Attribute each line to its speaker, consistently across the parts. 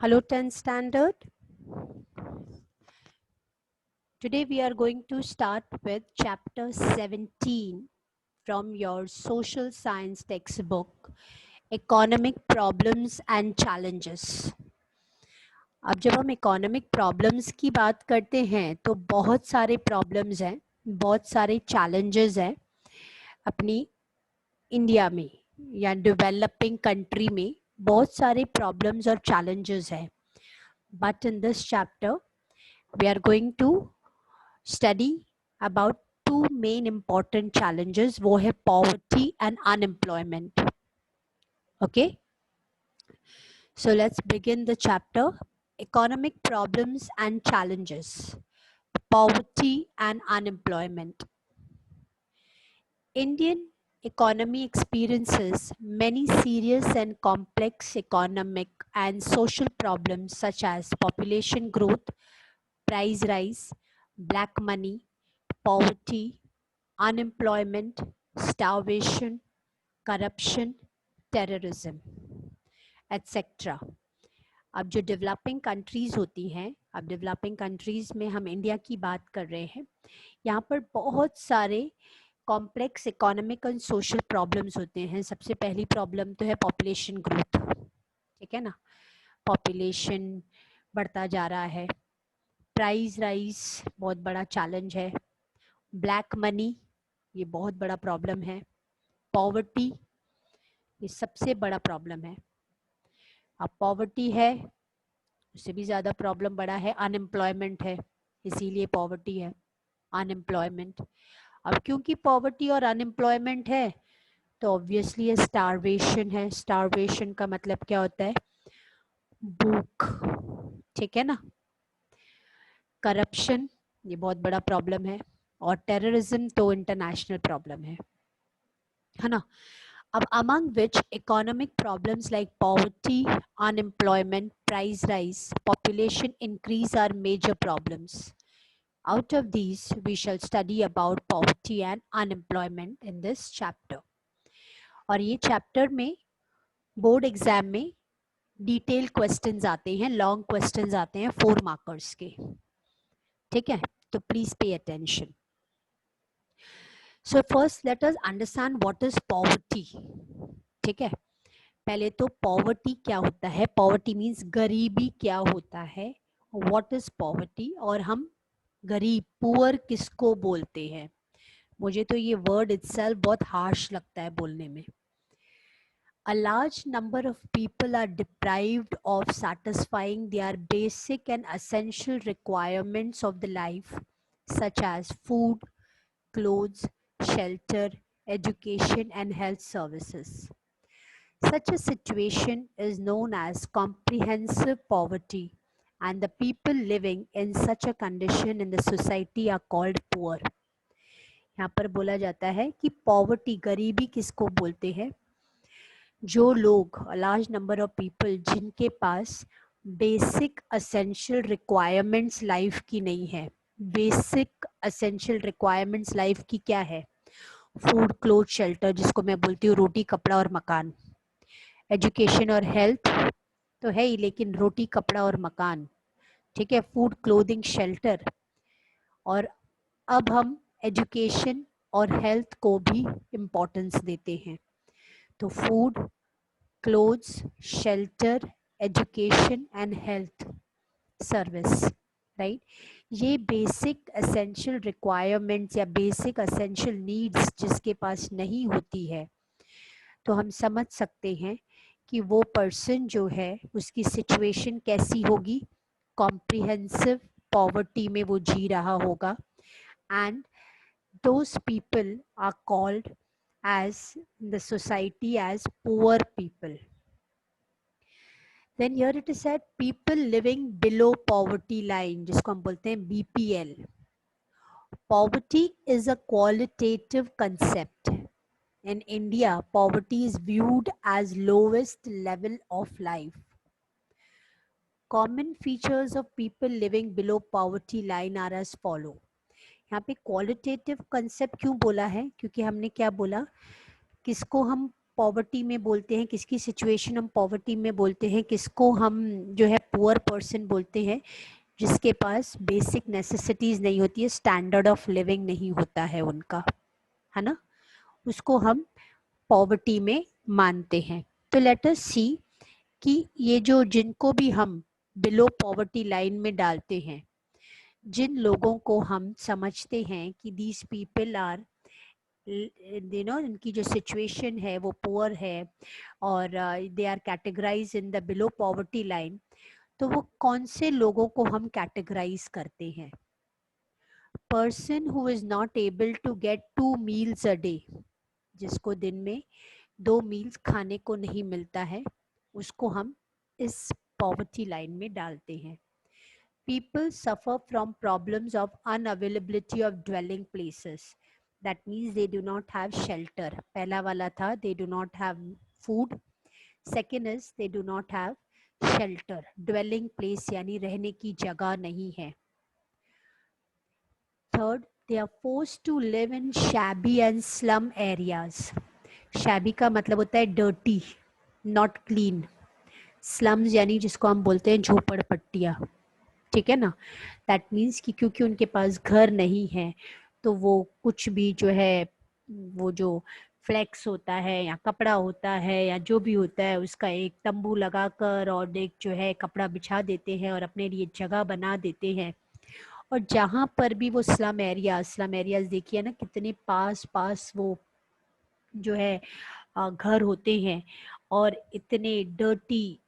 Speaker 1: Hello 10th standard. Today we are going to start with chapter 17 from your social science textbook, Economic Problems and Challenges. अब जब हम economic problems की बात करते हैं तो बहुत सारे प्रॉब्लम्स हैं, बहुत सारे चैलेंजेस हैं अपनी इंडिया में या डेवलपिंग कंट्री में बहुत सारे प्रॉब्लम्स और चैलेंजेस हैं. But in this chapter we are going to study about two main important challenges. वो है poverty and unemployment. Okay, so let's begin the chapter. Economic problems and challenges, poverty and unemployment. Indian economy experiences many serious and complex economic and social problems such as population growth, price rise, black money, poverty, unemployment, starvation, corruption, terrorism, etc. अब जो developing countries होती हैं, अब developing countries में हम India की बात कर रहे हैं, यहाँ पर बहुत सारे complex economic and social problems होते हैं. सबसे पहली प्रॉब्लम तो है पॉपुलेशन ग्रोथ. ठीक है ना, पॉपुलेशन बढ़ता जा रहा है. प्राइस राइज बहुत बड़ा चैलेंज है. ब्लैक मनी ये बहुत बड़ा प्रॉब्लम है. पॉवर्टी ये सबसे बड़ा प्रॉब्लम है. अब पॉवर्टी है, उससे भी ज़्यादा प्रॉब्लम बड़ा है अनएम्प्लॉयमेंट है, इसीलिए पॉवर्टी है अनएम्प्लॉयमेंट. अब क्योंकि पॉवर्टी और अनएम्प्लॉयमेंट है तो ऑब्वियसली ये स्टारवेशन है. स्टारवेशन का मतलब क्या होता है? भूख. ठीक है ना. करप्शन ये बहुत बड़ा प्रॉब्लम है. और टेररिज्म तो इंटरनेशनल प्रॉब्लम है ना. अब among which economic problems like poverty, unemployment, price rise, population increase are major problems. Out of these, we shall study about poverty and unemployment in this chapter. और ये chapter में board exam में detail questions आते हैं, long questions आते हैं 4 markers के. ठीक है, तो please pay attention. So first let us understand what is poverty. ठीक है, पहले तो पॉवर्टी क्या होता है. पॉवर्टी मीन्स गरीबी क्या होता है. What is poverty. और हम गरीब पुअर किसको बोलते हैं. मुझे तो ये वर्ड इटसेल्फ बहुत हार्श लगता है बोलने में. A large number of people are deprived of satisfying their basic and essential requirements of the life, such as food, clothes, shelter, education, and health services. Such a situation is known as comprehensive poverty, and the people living in such a condition in the society are called poor. यहाँ पर बोला जाता है कि poverty गरीबी किसको बोलते हैं. जो लोग लार्ज नंबर ऑफ पीपल जिनके पास बेसिक असेंशियल रिक्वायरमेंट्स लाइफ की नहीं है. बेसिक असेंशियल रिक्वायरमेंट्स लाइफ की क्या है? फूड, क्लोथ, शेल्टर, जिसको मैं बोलती हूँ रोटी, कपड़ा और मकान. एजुकेशन और हेल्थ तो है ही, लेकिन रोटी, कपड़ा और मकान. ठीक है, फूड, क्लोथिंग, शेल्टर. और अब हम एजुकेशन और हेल्थ को भी इम्पोर्टेंस देते हैं. तो food, clothes, shelter, education and health service, right. ये बेसिक एसेंशियल रिक्वायरमेंट्स या बेसिक एसेंशियल नीड्स जिसके पास नहीं होती है, तो हम समझ सकते हैं कि वो पर्सन जो है उसकी सिचुएशन कैसी होगी. कॉम्प्रिहेंसिव पॉवर्टी में वो जी रहा होगा. And those people are called as the society as poor people. Then here it is said people living below poverty line, जिसको हम बोलते हैं BPL. Poverty is a qualitative concept. In India, poverty is viewed as lowest level of life. Common features of people living below poverty line are as follow. यहाँ पे qualitative concept क्यों बोला है? क्योंकि हमने क्या बोला, किसको हम पॉवर्टी में बोलते हैं, किसकी सिचुएशन हम पॉवर्टी में बोलते हैं, किसको हम जो है पुअर पर्सन बोलते हैं, जिसके पास बेसिक नेसेसिटीज नहीं होती है, स्टैंडर्ड ऑफ लिविंग नहीं होता है उनका, है ना, उसको हम पॉवर्टी में मानते हैं। तो लेट अस सी कि ये जो जिनको भी हम बिलो पॉवर्टी लाइन में डालते हैं, जिन लोगों को हम समझते हैं कि दीज पीपल आर इनकी जो सिचुएशन है वो पुअर है और they are categorize in the below poverty line, तो वो कौन से लोगों को हम कैटेगराइज करते हैं? Person who is not able to get 2 meals a day, जिसको दिन में 2 meals खाने को नहीं मिलता है, उसको हम इस पॉवर्टी लाइन में डालते हैं। People suffer from problems of unavailability of dwelling places. That means they do not have shelter. पहला वाला था they do not have food. Second is they do not have shelter. Dwelling place यानी रहने की जगह नहीं है. Third, they are forced to live in shabby and slum areas. Shabby का मतलब होता है dirty, not clean. Slums यानी जिसको हम बोलते हैं झोपड़पट्टियाँ, ठीक है ना। दैट मीन्स कि क्योंकि उनके पास घर नहीं है तो वो कुछ भी जो है वो जो फ्लेक्स होता है या कपड़ा होता है या जो भी होता है उसका एक तंबू लगाकर और एक जो है कपड़ा बिछा देते हैं और अपने लिए जगह बना देते हैं। और जहाँ पर भी वो स्लम एरियाज देखिए ना, कितने पास पास वो जो है घर होते हैं और इतने डर्टी,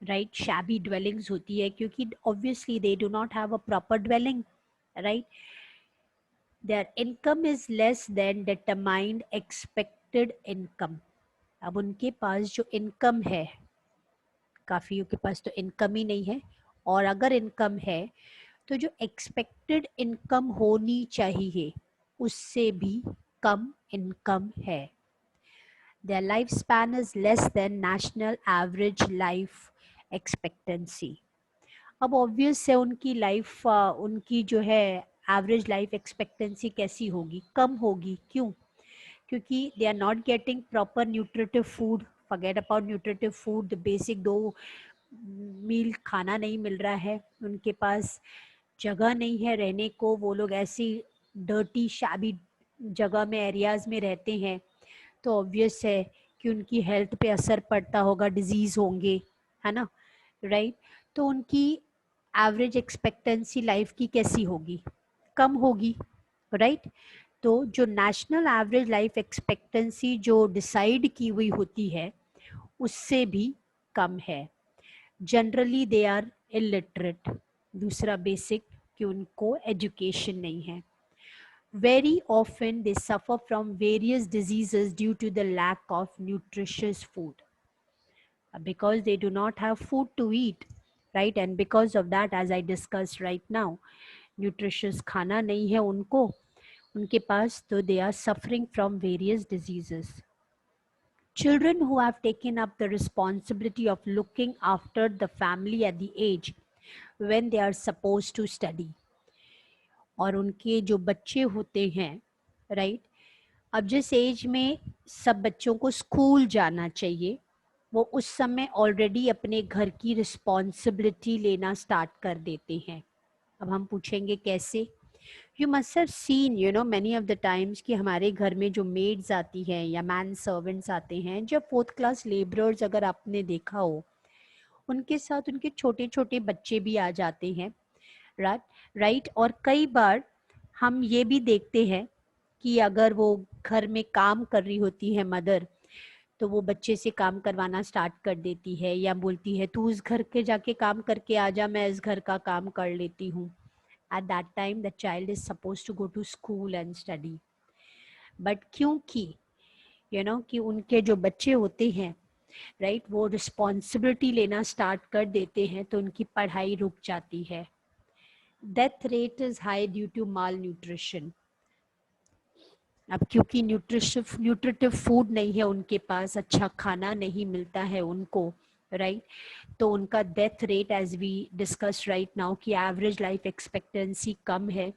Speaker 1: राइट, शैबी dwellings होती है, क्योंकि obviously they do not have a proper dwelling, right? Their income is less than determined expected income. अब उनके पास जो इनकम है, काफियों के पास तो इनकम ही नहीं है, और अगर इनकम है तो जो एक्सपेक्टेड इनकम होनी चाहिए उससे भी कम इनकम है। Their lifespan is less than national average life expectancy. अब ऑब्वियस है उनकी लाइफ उनकी जो है एवरेज लाइफ एक्सपेक्टेंसी कैसी होगी, कम होगी। क्यों? क्योंकि they are not getting proper nutritive food. Forget about nutritive food, the basic 2 meal खाना नहीं मिल रहा है, उनके पास जगह नहीं है रहने को, वो लोग ऐसी डर्टी शैबी जगह में एरियाज में रहते हैं, तो ऑब्वियस है कि उनकी हेल्थ पे असर पड़ता होगा, डिजीज होंगे, है ना, राइट। तो उनकी एवरेज एक्सपेक्टेंसी लाइफ की कैसी होगी, कम होगी, राइट। तो जो नेशनल एवरेज लाइफ एक्सपेक्टेंसी जो डिसाइड की हुई होती है उससे भी कम है। Generally they are illiterate. दूसरा बेसिक कि उनको एजुकेशन नहीं है। Very often they suffer from various diseases due to the lack of nutritious food, because they do not have food to eat, right? And because of that, as I discussed right now, nutritious खाना नहीं है उनके पास, तो they are suffering from various diseases. Children who have taken up the responsibility of looking after the family at the age when they are supposed to study, और उनके जो बच्चे होते हैं, राइट, अब जिस एज में सब बच्चों को स्कूल जाना चाहिए, वो उस समय ऑलरेडी अपने घर की रिस्पॉन्सिबिलिटी लेना स्टार्ट कर देते हैं। अब हम पूछेंगे कैसे? You must have seen many of the times कि हमारे घर में जो मेड्स आती हैं या मैन सर्वेंट्स आते हैं, जब 4th क्लास लेबरर्स अगर आपने देखा हो, उनके साथ उनके छोटे छोटे बच्चे भी आ जाते हैं, राइट। और कई बार हम ये भी देखते हैं कि अगर वो घर में काम कर रही होती है मदर, तो वो बच्चे से काम करवाना स्टार्ट कर देती है या बोलती है तू उस घर के जाके काम करके आ जा, मैं इस घर का काम कर लेती हूँ। At that time the child is supposed to go to school and study, but क्योंकि कि उनके जो बच्चे होते हैं, राइट, वो रिस्पॉन्सिबिलिटी लेना स्टार्ट कर देते हैं, तो उनकी पढ़ाई रुक जाती है। Death rate is high due to malnutrition. अब क्योंकि न्यूट्रिटिव फूड नहीं है उनके पास, अच्छा खाना नहीं मिलता है उनको, राइट, तो उनका death rate, as we discuss right now, कि एवरेज लाइफ एक्सपेक्टेंसी कम है,